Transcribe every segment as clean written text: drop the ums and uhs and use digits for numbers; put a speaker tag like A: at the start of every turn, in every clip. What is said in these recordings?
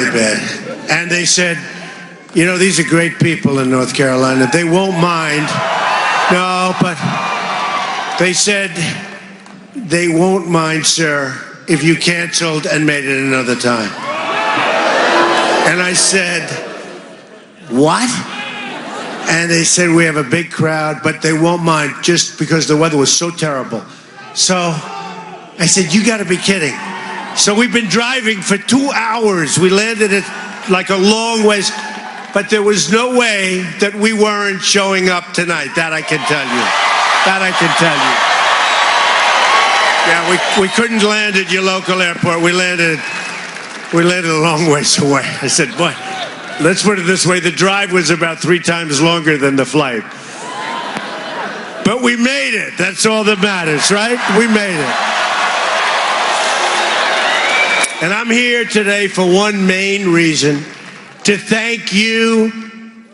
A: really bad. And they said, you know, these are great people in North Carolina. They won't mind. No, but they said they won't mind, sir, if you canceled and made it another time. And I said, what? And they said, we have a big crowd, but they won't mind just because the weather was so terrible. So I said, you got to be kidding. So we've been driving for 2 hours. We landed at like a long ways, but there was no way that we weren't showing up tonight. That I can tell you. That I can tell you. Yeah, we couldn't land at your local airport. We landed a long ways away. I said, boy, let's put it this way. The drive was about 3 times longer than the flight. But we made it. That's all that matters, right? We made it. And I'm here today for one main reason, to thank you,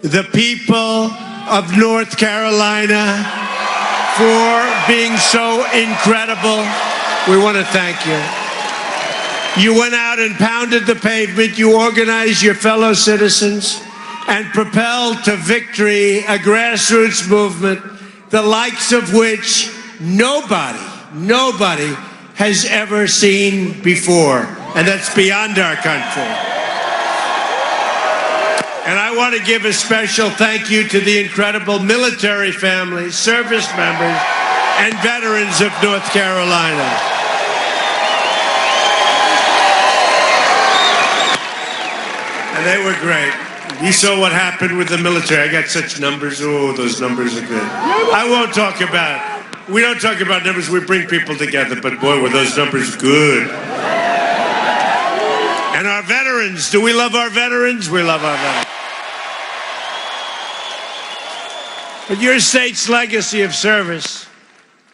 A: the people of North Carolina, for being so incredible. We want to thank you. You went out and pounded the pavement. You organized your fellow citizens and propelled to victory a grassroots movement, the likes of which nobody has ever seen before. And that's beyond our country. And I want to give a special thank you to the incredible military families, service members, and veterans of North Carolina. And they were great. You saw what happened with the military. I got such numbers. Oh, those numbers are good. We don't talk about numbers. We bring people together. But boy, were those numbers good. And our veterans. Do we love our veterans? We love our veterans. But your state's legacy of service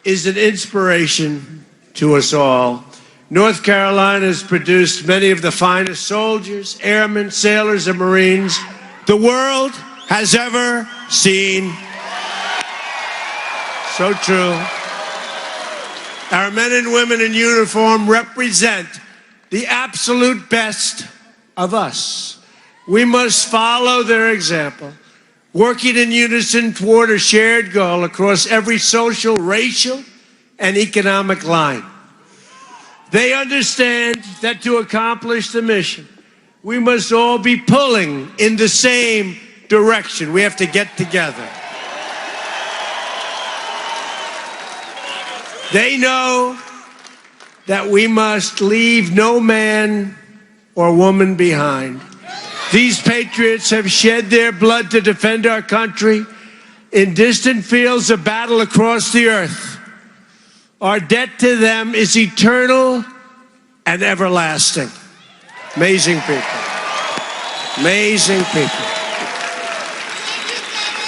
A: is an inspiration to us all. North Carolina has produced many of the finest soldiers, airmen, sailors, and Marines the world has ever seen. So true. Our men and women in uniform represent the absolute best of us. We must follow their example, working in unison toward a shared goal across every social, racial, and economic line. They understand that to accomplish the mission, we must all be pulling in the same direction. We have to get together. They know that we must leave no man or woman behind. These patriots have shed their blood to defend our country in distant fields of battle across the earth. Our debt to them is eternal and everlasting. Amazing people. Amazing people.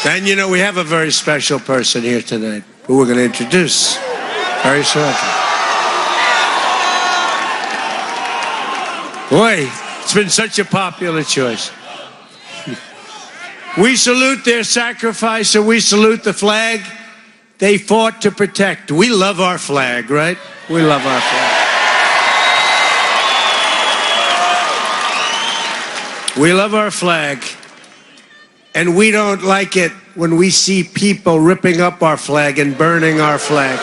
A: And you know, we have a very special person here tonight who we're going to introduce very shortly. Boy, it's been such a popular choice. We salute their sacrifice and we salute the flag they fought to protect. We love our flag, right? We love our flag. We love our flag, and we don't like it when we see people ripping up our flag and burning our flag.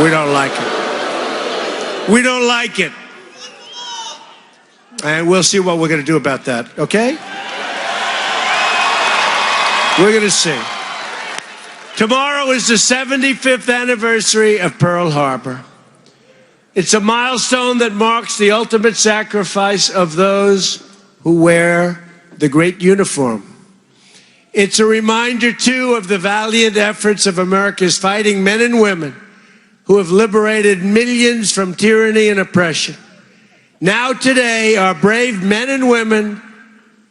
A: We don't like it. We don't like it. And we'll see what we're going to do about that, okay? We're going to see. Tomorrow is the 75th anniversary of Pearl Harbor. It's a milestone that marks the ultimate sacrifice of those who wear the great uniform. It's a reminder, too, of the valiant efforts of America's fighting men and women who have liberated millions from tyranny and oppression. Now today, our brave men and women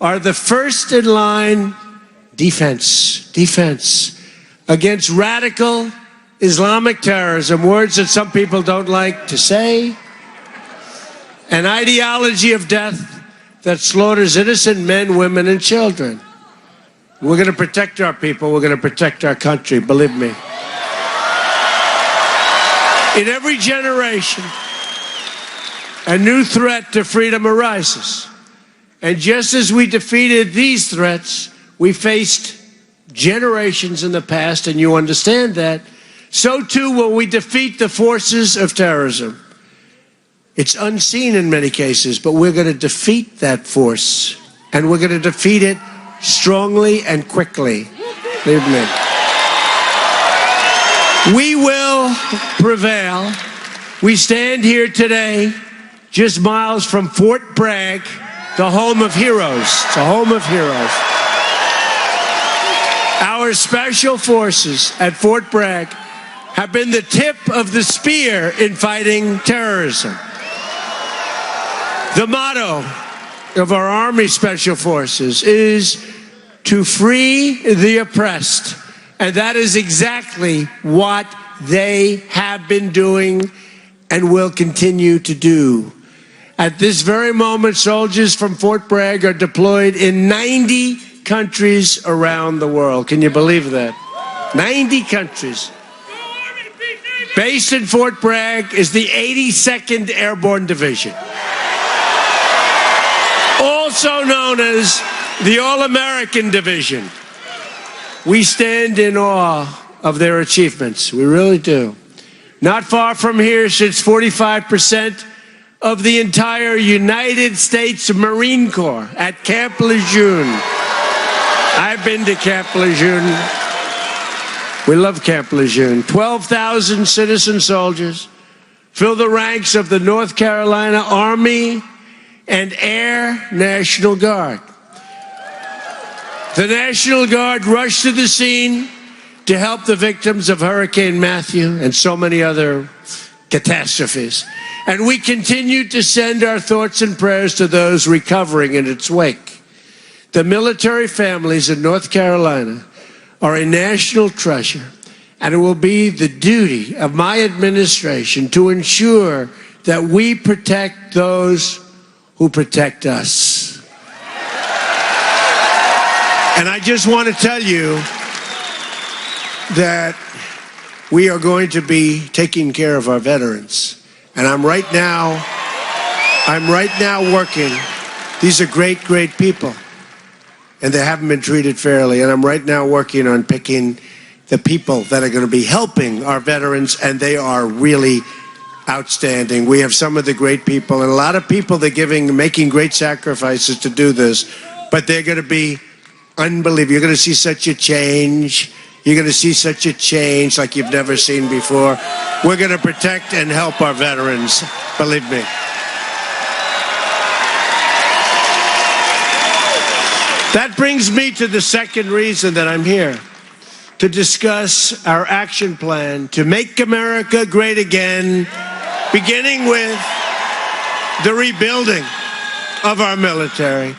A: are the first in line defense against radical Islamic terrorism, words that some people don't like to say, an ideology of death that slaughters innocent men, women, and children. We're going to protect our people. We're going to protect our country, believe me. In every generation, a new threat to freedom arises. And just as we defeated these threats, we faced generations in the past, and you understand that. So too will we defeat the forces of terrorism. It's unseen in many cases, but we're going to defeat that force, and we're going to defeat it strongly and quickly. Believe me. We will prevail. We stand here today just miles from Fort Bragg, the home of heroes. It's a home of heroes. Our special forces at Fort Bragg have been the tip of the spear in fighting terrorism. The motto of our Army Special Forces is to free the oppressed. And that is exactly what they have been doing and will continue to do. At this very moment, soldiers from Fort Bragg are deployed in 90 countries around the world. Can you believe that? 90 countries. Based in Fort Bragg is the 82nd Airborne Division, also known as the All-American Division. We stand in awe of their achievements. We really do. Not far from here sits 45% of the entire United States Marine Corps at Camp Lejeune. I've been to Camp Lejeune. We love Camp Lejeune. 12,000 citizen soldiers fill the ranks of the North Carolina Army and Air National Guard. The National Guard rushed to the scene to help the victims of Hurricane Matthew and so many other catastrophes. And we continue to send our thoughts and prayers to those recovering in its wake. The military families in North Carolina are a national treasure, and it will be the duty of my administration to ensure that we protect those who protect us. And I just want to tell you that we are going to be taking care of our veterans. And I'm right now working. These are great, great people. And they haven't been treated fairly. And I'm right now working on picking the people that are going to be helping our veterans, and they are really outstanding. We have some of the great people, and a lot of people that are making great sacrifices to do this, but they're going to be unbelievable. You're going to see such a change. You're going to see such a change like you've never seen before. We're going to protect and help our veterans, believe me. That brings me to the second reason that I'm here, to discuss our action plan to make America great again, beginning with the rebuilding of our military.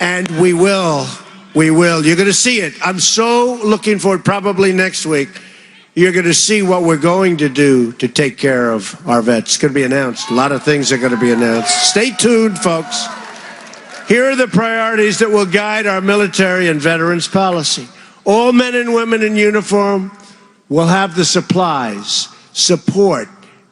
A: And we will. You're going to see it. I'm so looking forward, probably next week, you're going to see what we're going to do to take care of our vets. It's going to be announced. A lot of things are going to be announced. Stay tuned, folks. Here are the priorities that will guide our military and veterans policy. All men and women in uniform will have the supplies, support,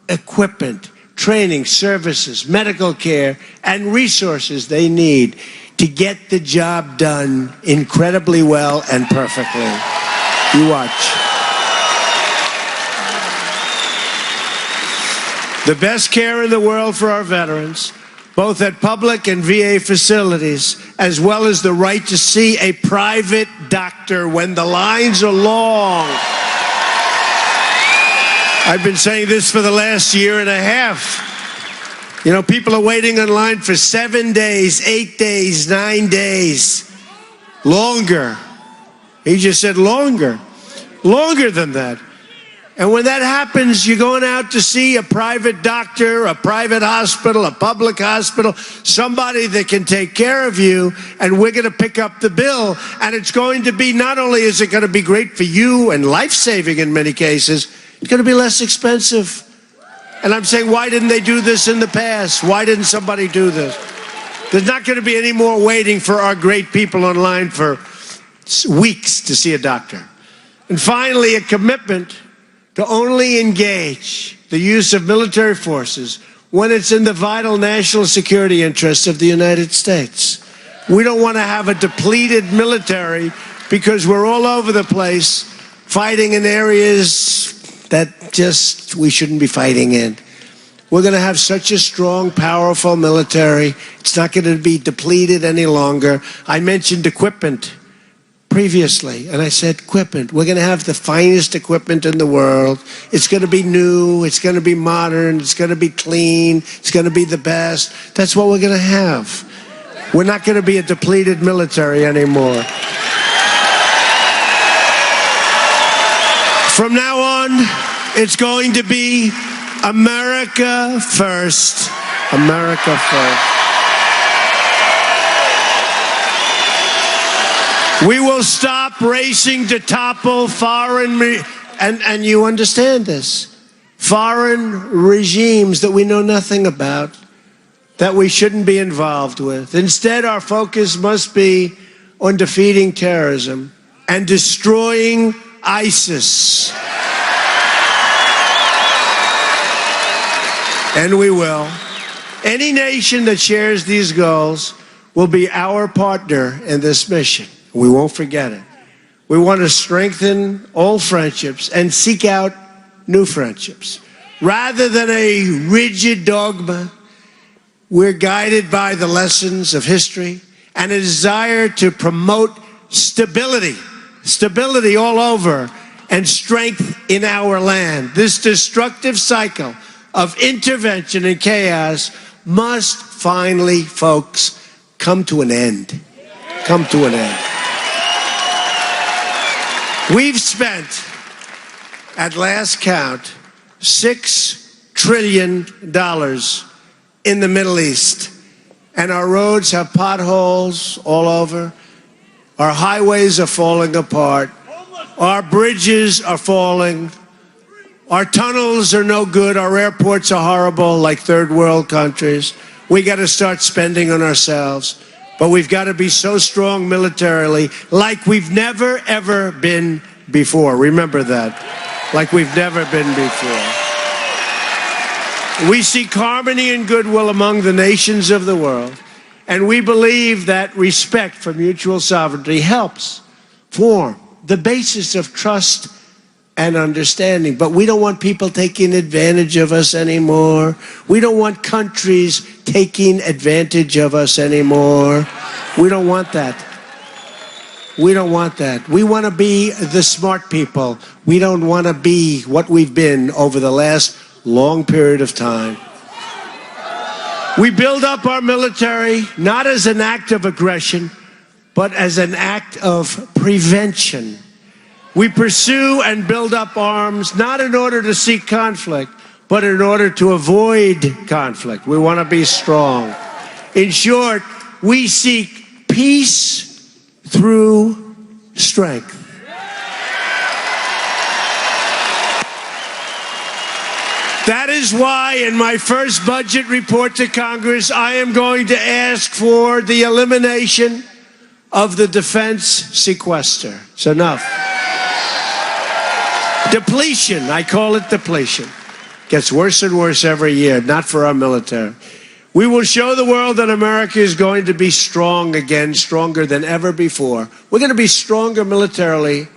A: equipment, training, services, medical care, and resources they need to get the job done incredibly well and perfectly. You watch. The best care in the world for our veterans, both at public and VA facilities, as well as the right to see a private doctor when the lines are long. I've been saying this for the last year and a half. You know, people are waiting in line for 7 days, 8 days, 9 days. Longer. He just said longer. Longer than that. And when that happens, you're going out to see a private doctor, a private hospital, a public hospital, somebody that can take care of you, and we're going to pick up the bill. And it's going to be, not only is it going to be great for you and life-saving in many cases, it's going to be less expensive. And I'm saying, why didn't they do this in the past? Why didn't somebody do this? There's not going to be any more waiting for our great people online for weeks to see a doctor. And finally, a commitment to only engage the use of military forces when it's in the vital national security interests of the United States. We don't want to have a depleted military because we're all over the place fighting in areas that just we shouldn't be fighting in. We're going to have such a strong, powerful military. It's not going to be depleted any longer. I mentioned equipment previously, and I said equipment. We're going to have the finest equipment in the world. It's going to be new. It's going to be modern. It's going to be clean. It's going to be the best. That's what we're going to have. We're not going to be a depleted military anymore. From now on, it's going to be America first. America first. We will stop racing to topple foreign, and you understand this, foreign regimes that we know nothing about, that we shouldn't be involved with. Instead, our focus must be on defeating terrorism and destroying ISIS. And we will. Any nation that shares these goals will be our partner in this mission. We won't forget it. We want to strengthen old friendships and seek out new friendships. Rather than a rigid dogma, we're guided by the lessons of history and a desire to promote stability all over, and strength in our land. This destructive cycle of intervention and chaos must finally, folks, come to an end. Come to an end. We've spent, at last count, $6 trillion in the Middle East. And our roads have potholes all over. Our highways are falling apart. Our bridges are falling. Our tunnels are no good. Our airports are horrible, like third world countries. We got to start spending on ourselves. But we've got to be so strong militarily, like we've never, ever been before. Remember that. Like we've never been before. We seek harmony and goodwill among the nations of the world. And we believe that respect for mutual sovereignty helps form the basis of trust and understanding. But we don't want people taking advantage of us anymore. We don't want countries taking advantage of us anymore. We don't want that. We don't want that. We want to be the smart people. We don't want to be what we've been over the last long period of time. We build up our military not as an act of aggression, but as an act of prevention. We pursue and build up arms not in order to seek conflict, but in order to avoid conflict. We want to be strong. In short, we seek peace through strength. That is why in my first budget report to Congress, I am going to ask for the elimination of the defense sequester. It's enough. Depletion, I call it depletion. Gets worse and worse every year, not for our military. We will show the world that America is going to be strong again, stronger than ever before. We're going to be stronger militarily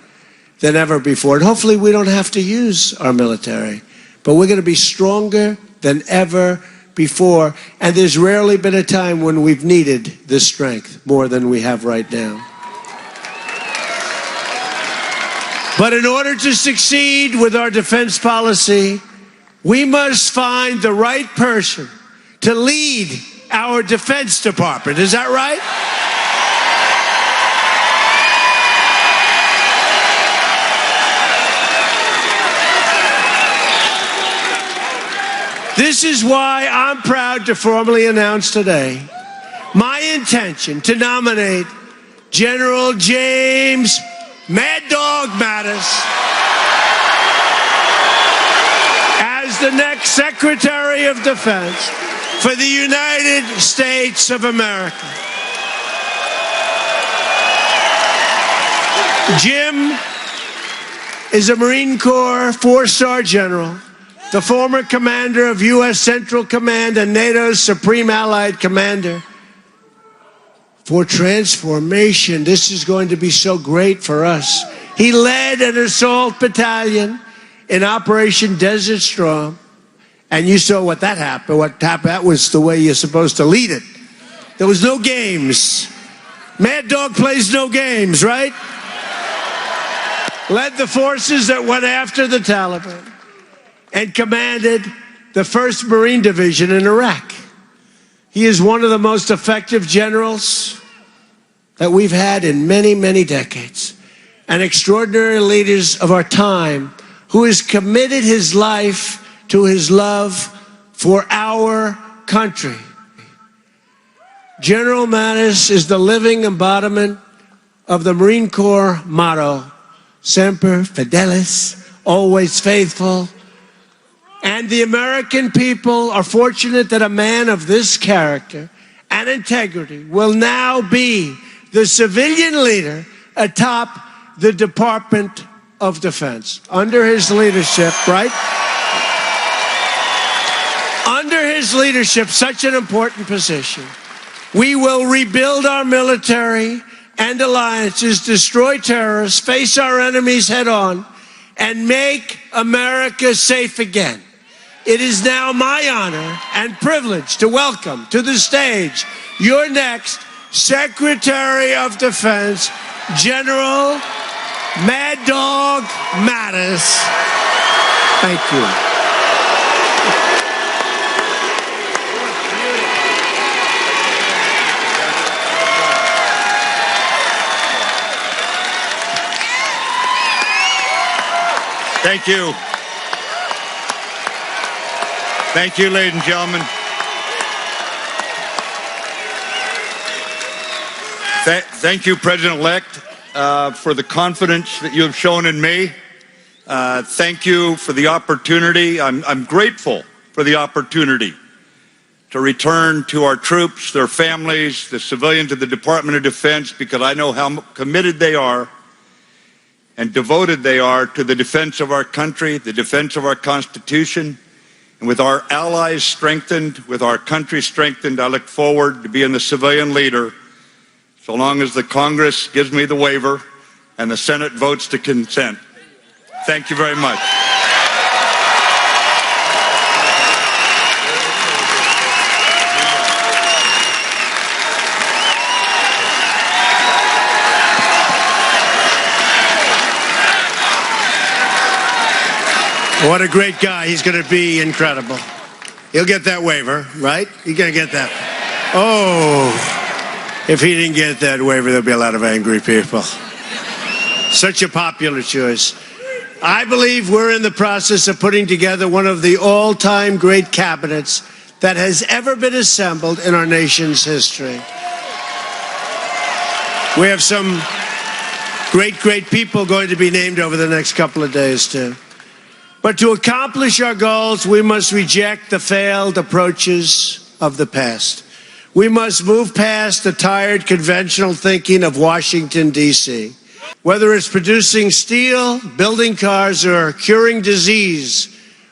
A: than ever before. And hopefully we don't have to use our military. But we're going to be stronger than ever before. And there's rarely been a time when we've needed this strength more than we have right now. But in order to succeed with our defense policy, we must find the right person to lead our Defense Department. Is that right? This is why I'm proud to formally announce today my intention to nominate General James Mad Dog Mattis as the next Secretary of Defense for the United States of America. Jim is a Marine Corps four-star general, the former commander of U.S. Central Command and NATO's Supreme Allied Commander for transformation. This is going to be so great for us. He led an assault battalion in Operation Desert Storm, and you saw what that happened. That was the way you're supposed to lead it. There was no games. Mad Dog plays no games, right? Led the forces that went after the Taliban and commanded the 1st Marine Division in Iraq. He is one of the most effective generals that we've had in many, many decades. An extraordinary leader of our time who has committed his life to his love for our country. General Mattis is the living embodiment of the Marine Corps motto, Semper Fidelis, always faithful. And the American people are fortunate that a man of this character and integrity will now be the civilian leader atop the Department of Defense. Under his leadership, right? Under his leadership, such an important position. We will rebuild our military and alliances, destroy terrorists, face our enemies head on, and make America safe again. It is now my honor and privilege to welcome to the stage your next Secretary of Defense, General Mad Dog Mattis. Thank you.
B: Thank you. Thank you, ladies and gentlemen. Thank you, President-elect, for the confidence that you have shown in me. Thank you for the opportunity. I'm grateful for the opportunity to return to our troops, their families, the civilians of the Department of Defense, because I know how committed they are and devoted they are to the defense of our country, the defense of our Constitution. And with our allies strengthened, with our country strengthened, I look forward to being the civilian leader so long as the Congress gives me the waiver and the Senate votes to consent. Thank you very much.
A: What a great guy. He's going to be incredible. He'll get that waiver, right? He's going to get that. Oh, if he didn't get that waiver, there'll be a lot of angry people. Such a popular choice. I believe we're in the process of putting together one of the all-time great cabinets that has ever been assembled in our nation's history. We have some great people going to be named over the next couple of days, too. But to accomplish our goals, we must reject the failed approaches of the past. We must move past the tired conventional thinking of Washington, D.C. Whether it's producing steel, building cars, or curing disease,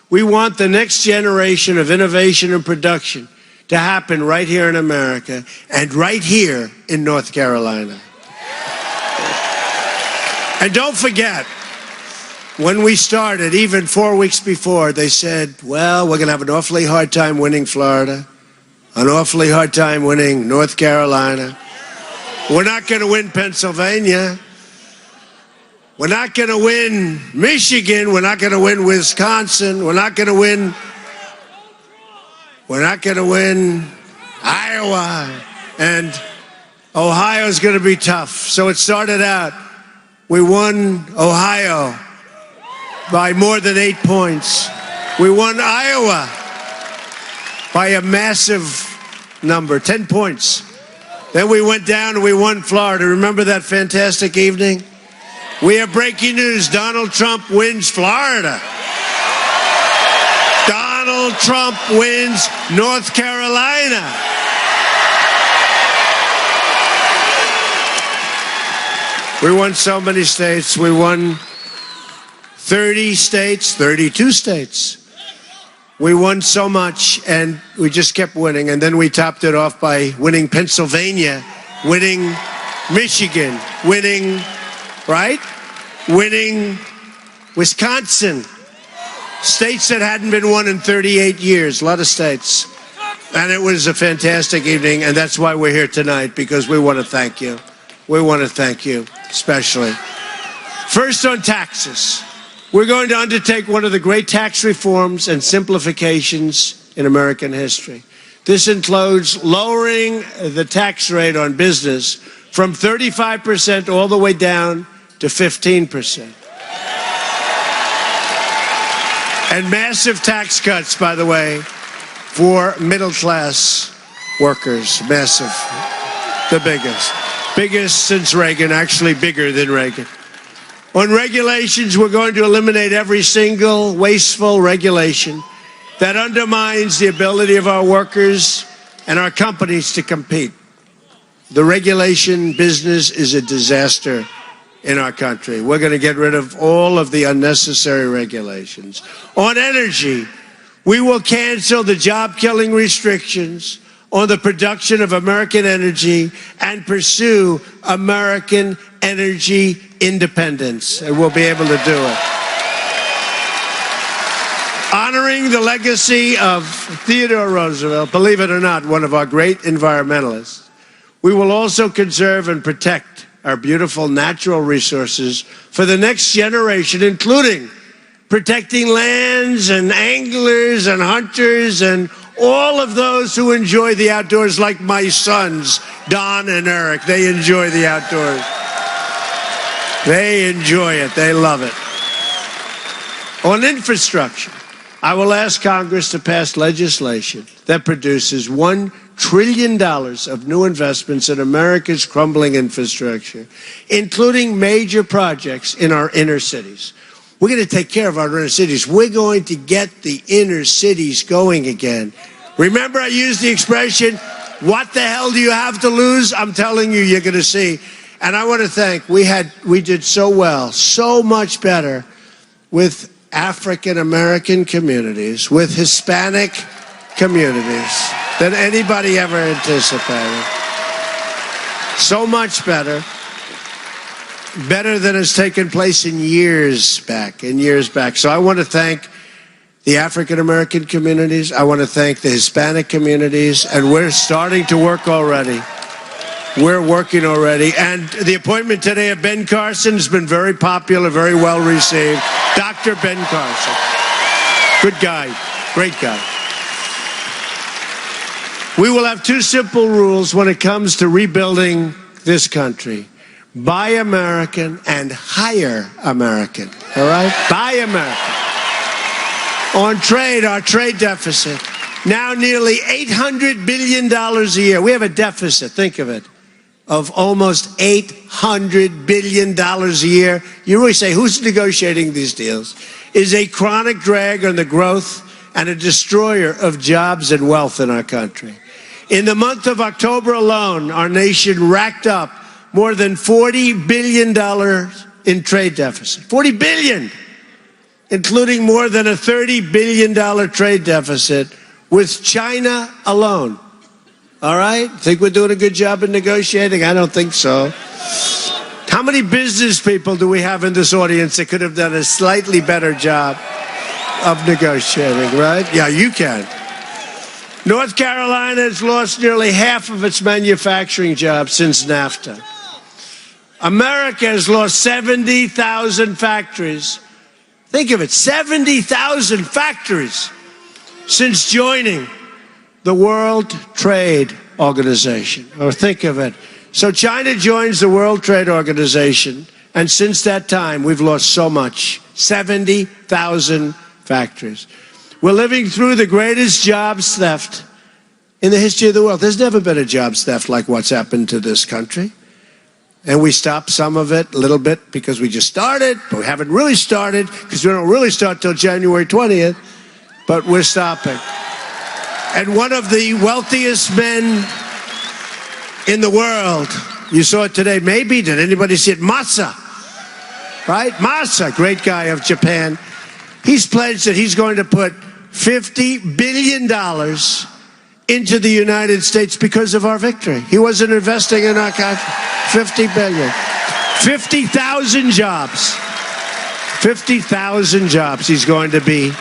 A: we want the next generation of innovation and production to happen right here in America and right here in North Carolina. And don't forget, when we started, even 4 weeks before, they said, well, we're going to have an awfully hard time winning Florida, an awfully hard time winning North Carolina. We're not going to win Pennsylvania. We're not going to win Michigan. We're not going to win Wisconsin. We're not going to win Iowa. And Ohio's going to be tough. So it started out, we won Ohio by more than 8 points. We won Iowa by a massive number, 10 points. Then we went down and we won Florida. Remember that fantastic evening? We have breaking news. Donald Trump wins Florida. Donald Trump wins North Carolina. We won so many states. We won 30 states, 32 states. We won so much, and we just kept winning. And then we topped it off by winning Pennsylvania winning Michigan, winning, right? Winning Wisconsin, states that hadn't been won in 38 years, a lot of states. And it was a fantastic evening, and that's why we're here tonight, because we want to thank you. We want to thank you, especially. First, on taxes. We're going to undertake one of the great tax reforms and simplifications in American history. This includes lowering the tax rate on business from 35% all the way down to 15%. And massive tax cuts, by the way, for middle-class workers. Massive. The biggest. Biggest since Reagan, actually bigger than Reagan. On regulations, we're going to eliminate every single wasteful regulation that undermines the ability of our workers and our companies to compete. The regulation business is a disaster in our country. We're going to get rid of all of the unnecessary regulations. On energy, we will cancel the job-killing restrictions on the production of American energy and pursue American energy independence. And we'll be able to do it. Honoring the legacy of Theodore Roosevelt, believe it or not, one of our great environmentalists, we will also conserve and protect our beautiful natural resources for the next generation, including protecting lands and anglers and hunters and all of those who enjoy the outdoors, like my sons, Don and Eric. They enjoy the outdoors. They enjoy it. They love it. On infrastructure, I will ask Congress to pass legislation that produces $1 trillion of new investments in America's crumbling infrastructure, including major projects in our inner cities. We're going to take care of our inner cities. We're going to get the inner cities going again. Remember, I used the expression, what the hell do you have to lose? I'm telling you, you're going to see. And I want to thank, we did so well, so much better with African American communities, with Hispanic communities than anybody ever anticipated. So much better. Better than has taken place in years back. So I want to thank the African American communities. I want to thank the Hispanic communities. And we're starting to work already. We're working already. And the appointment today of Ben Carson has been very popular, very well received. Dr. Ben Carson. Good guy. Great guy. We will have two simple rules when it comes to rebuilding this country. Buy American and hire American. All right? Buy American. On trade, our trade deficit, now nearly $800 billion a year. We have a deficit, think of it, of almost $800 billion a year. You really say, who's negotiating these deals? Is a chronic drag on the growth and a destroyer of jobs and wealth in our country. In the month of October alone, our nation racked up more than $40 billion in trade deficit. $40 billion, including more than a $30 billion trade deficit with China alone. All right? Think we're doing a good job in negotiating? I don't think so. How many business people do we have in this audience that could have done a slightly better job of negotiating, right? Yeah, you can. North Carolina has lost nearly half of its manufacturing jobs since NAFTA. America has lost 70,000 factories. Think of it, 70,000 factories since joining the World Trade Organization. Or think of it. So China joins the World Trade Organization, and since that time, we've lost so much. 70,000 factories. We're living through the greatest jobs theft in the history of the world. There's never been a jobs theft like what's happened to this country. And we stopped some of it a little bit because we just started, but we haven't really started because we don't really start till January 20th, but we're stopping. And one of the wealthiest men in the world, you saw it today, maybe, did anybody see it? Masa, right? Masa, great guy of Japan. He's pledged that he's going to put $50 billion into the United States because of our victory. He wasn't investing in our country. 50 billion. 50,000 jobs. 50,000 jobs he's going to be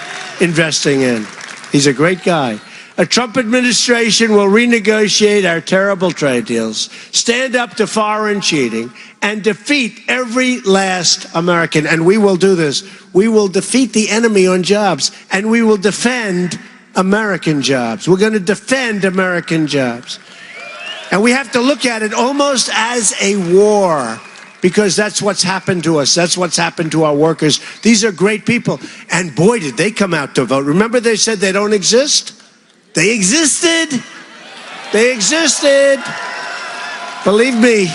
A: investing in. He's a great guy. A Trump administration will renegotiate our terrible trade deals, stand up to foreign cheating, and defeat every last American. And we will do this. We will defeat the enemy on jobs, and we will defend American jobs. We're going to defend American jobs. And we have to look at it almost as a war, because that's what's happened to us. That's what's happened to our workers. These are great people. And boy, did they come out to vote. Remember they said they don't exist? They existed. They existed. Believe me,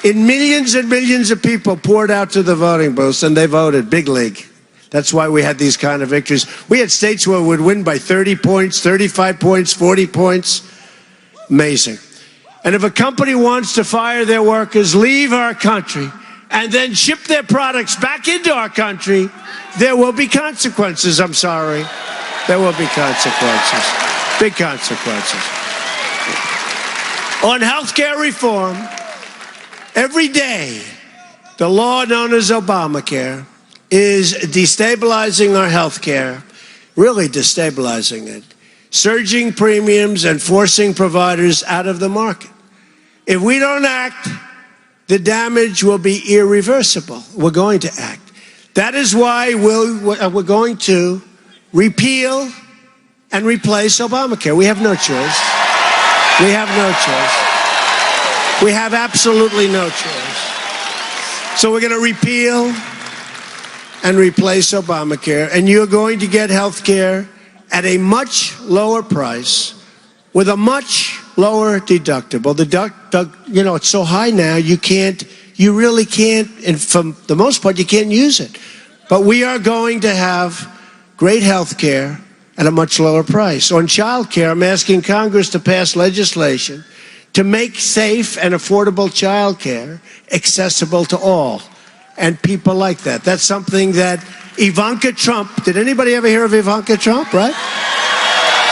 A: in millions and millions of people poured out to the voting booths, and they voted big league. That's why we had these kind of victories. We had states where we would win by 30 points, 35 points, 40 points. Amazing. And if a company wants to fire their workers, leave our country, and then ship their products back into our country, there will be consequences. I'm sorry. There will be consequences. Big consequences. On health care reform, every day, the law known as Obamacare is destabilizing our health care, really destabilizing it, surging premiums and forcing providers out of the market. If we don't act, the damage will be irreversible. We're going to act. That is why we're going to repeal and replace Obamacare. We have no choice. We have no choice. We have absolutely no choice. So we're going to repeal and replace Obamacare, and you're going to get health care at a much lower price with a much lower deductible. It's so high now, you really can't, and for the most part, you can't use it. But we are going to have great health care at a much lower price. On child care, I'm asking Congress to pass legislation to make safe and affordable child care accessible to all. And people like that. That's something that Ivanka Trump, did anybody ever hear of Ivanka Trump, right?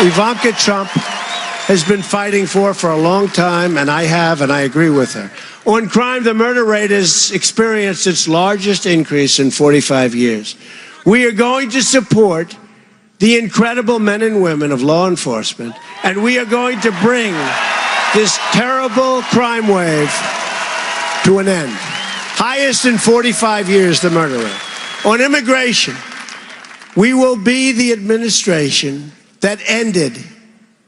A: Ivanka Trump has been fighting for a long time, and I agree with her. On crime, the murder rate has experienced its largest increase in 45 years. We are going to support the incredible men and women of law enforcement, and we are going to bring this terrible crime wave to an end. Highest in 45 years, the murder rate. On immigration, we will be the administration that ended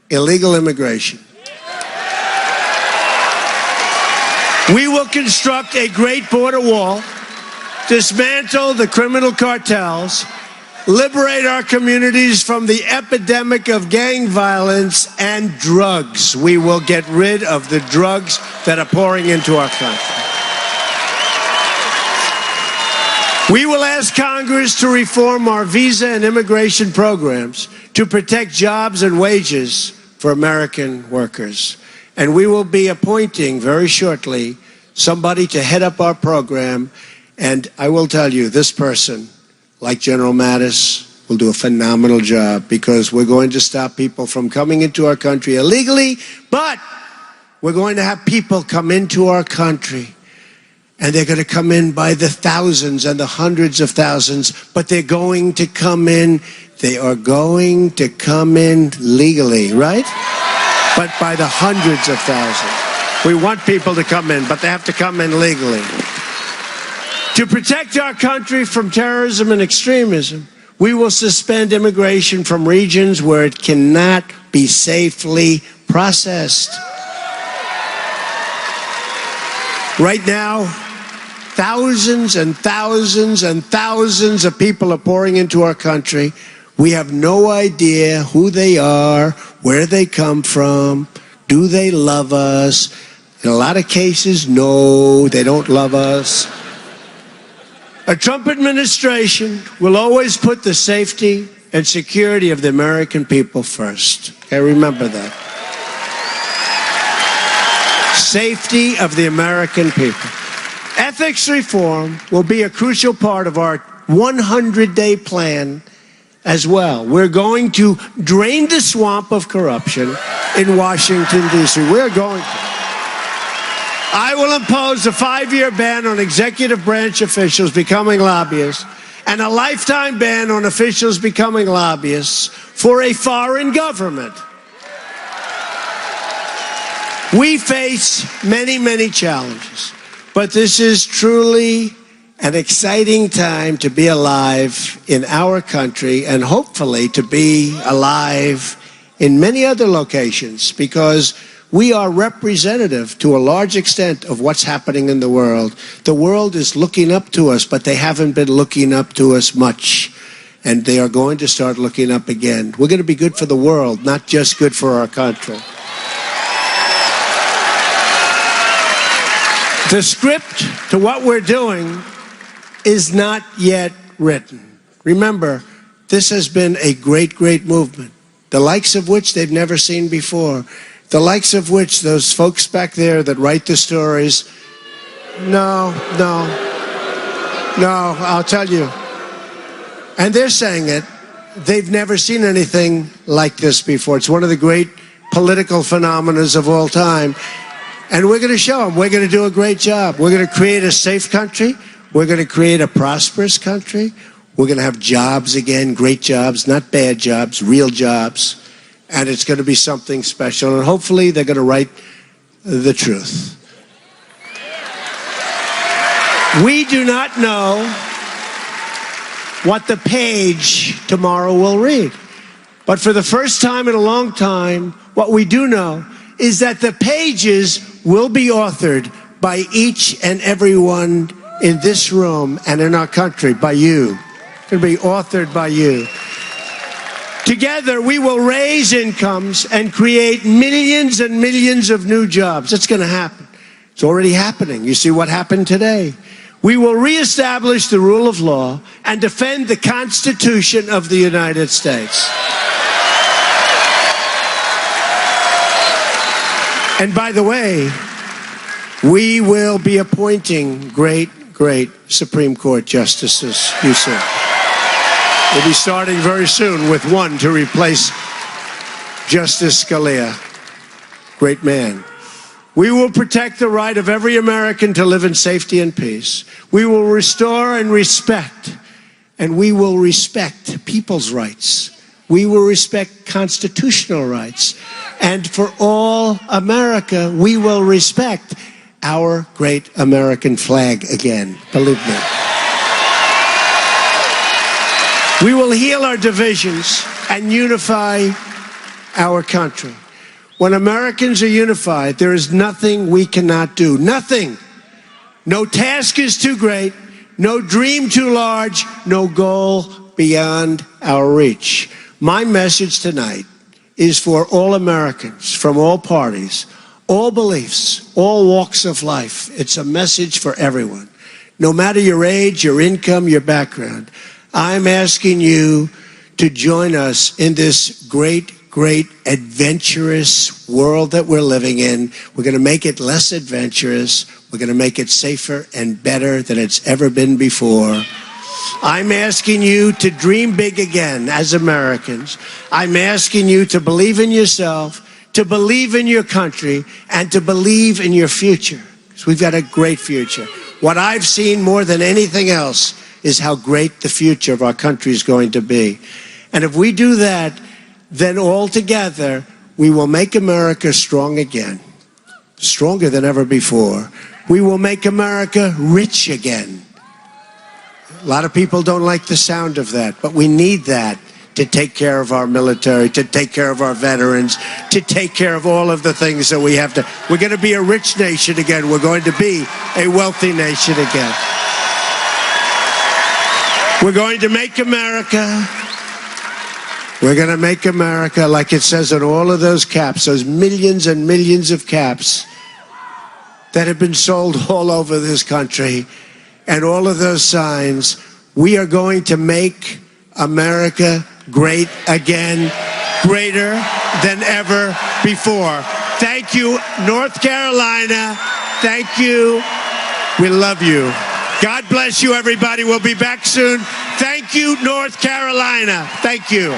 A: illegal immigration. We will construct a great border wall, dismantle the criminal cartels, liberate our communities from the epidemic of gang violence and drugs. We will get rid of the drugs that are pouring into our country. We will ask Congress to reform our visa and immigration programs to protect jobs and wages for American workers. And we will be appointing very shortly somebody to head up our program. And I will tell you, this person, like General Mattis, will do a phenomenal job, because we're going to stop people from coming into our country illegally, but we're going to have people come into our country, and they're going to come in by the thousands and the hundreds of thousands, but they're going to come in, they are going to come in legally, right? But by the hundreds of thousands. We want people to come in, but they have to come in legally. To protect our country from terrorism and extremism, we will suspend immigration from regions where it cannot be safely processed. Right now, thousands and thousands and thousands of people are pouring into our country. We have no idea who they are, where they come from, do they love us? In a lot of cases, no, they don't love us. A Trump administration will always put the safety and security of the American people first. Okay, remember that. Safety of the American people. Ethics reform will be a crucial part of our 100-day plan as well. We're going to drain the swamp of corruption in Washington, D.C. We're going to. I will impose a 5-year ban on executive branch officials becoming lobbyists and a lifetime ban on officials becoming lobbyists for a foreign government. We face many, many challenges, but this is truly an exciting time to be alive in our country and hopefully to be alive in many other locations, because we are representative to a large extent of what's happening in the world. The world is looking up to us, but they haven't been looking up to us much. And they are going to start looking up again. We're going to be good for the world, not just good for our country. The script to what we're doing is not yet written. Remember, this has been a great, great movement, the likes of which they've never seen before, the likes of which those folks back there that write the stories, no, I'll tell you. And they're saying it. They've never seen anything like this before. It's one of the great political phenomena of all time. And we're going to show them. We're going to do a great job. We're going to create a safe country. We're going to create a prosperous country. We're going to have jobs again, great jobs, not bad jobs, real jobs. And it's going to be something special. And hopefully they're going to write the truth. We do not know what the page tomorrow will read. But for the first time in a long time, what we do know is that the pages will be authored by each and every one in this room and in our country, by you. It's going to be authored by you. Together, we will raise incomes and create millions and millions of new jobs. It's going to happen. It's already happening. You see what happened today. We will reestablish the rule of law and defend the Constitution of the United States. And by the way, we will be appointing great, great Supreme Court justices, you see. We'll be starting very soon with one to replace Justice Scalia. Great man. We will protect the right of every American to live in safety and peace. We will restore and respect, and we will respect people's rights. We will respect constitutional rights. And for all America, we will respect our great American flag again, believe me. We will heal our divisions and unify our country. When Americans are unified, there is nothing we cannot do. Nothing. No task is too great, no dream too large, no goal beyond our reach. My message tonight is for all Americans, from all parties, all beliefs, all walks of life. It's a message for everyone. No matter your age, your income, your background, I'm asking you to join us in this great, great adventurous world that we're living in. We're going to make it less adventurous. We're going to make it safer and better than it's ever been before. I'm asking you to dream big again as Americans. I'm asking you to believe in yourself, to believe in your country, and to believe in your future. Because we've got a great future. What I've seen more than anything else is how great the future of our country is going to be. And if we do that, then all together, we will make America strong again, stronger than ever before. We will make America rich again. A lot of people don't like the sound of that, but we need that to take care of our military, to take care of our veterans, to take care of all of the things that we have to. We're going to be a rich nation again. We're going to be a wealthy nation again. We're going to make America. We're going to make America, like it says on all of those caps, those millions and millions of caps that have been sold all over this country, and all of those signs. We are going to make America great again, greater than ever before. Thank you, North Carolina. Thank you. We love you. God bless you, everybody. We'll be back soon. Thank you, North Carolina. Thank you.